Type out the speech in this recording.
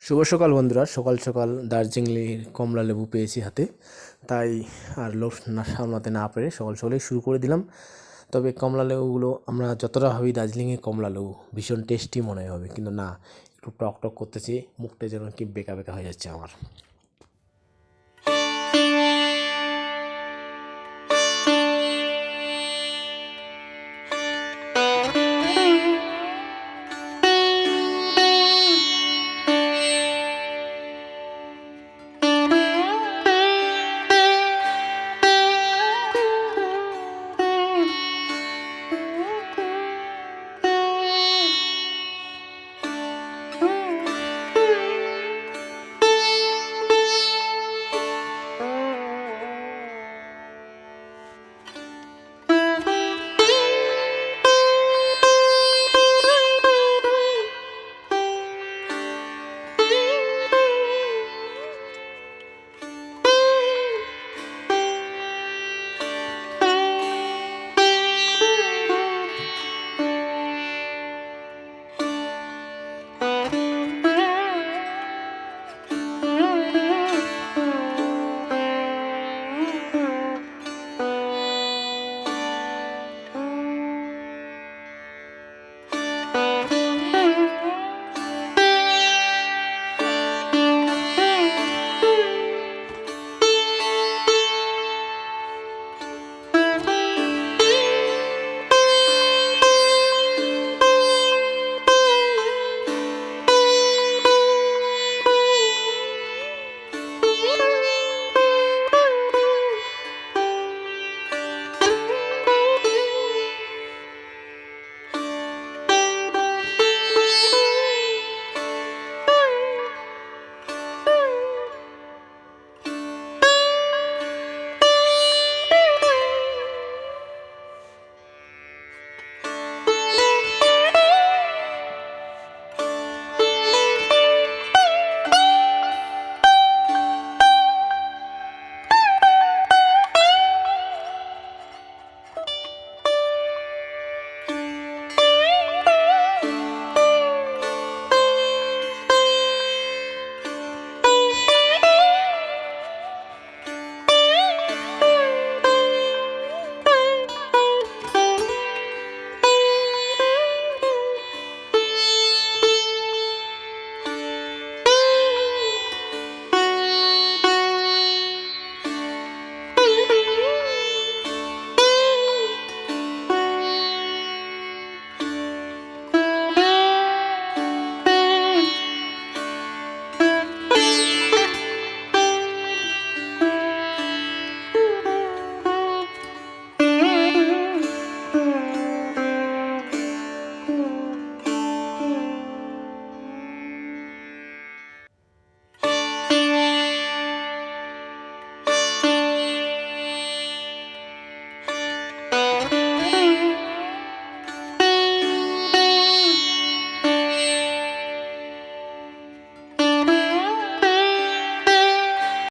শুভ সকাল বন্ধুরা। সকাল সকাল দার্জিলিংয়ের কমলা লেবু পেয়েছি হাতে, তাই আর লোভ না সামলাতে না পেরে সকাল সকালেই শুরু করে দিলাম। তবে কমলা লেবুগুলো আমরা যতটা ভাবি দার্জিলিংয়ের কমলা লেবু ভীষণ টেস্টি মনে হবে, কিন্তু না, একটু টক টক করতেছে, মুখটা যেন কি বেঁকা বেঁকা হয়ে যাচ্ছে আমার।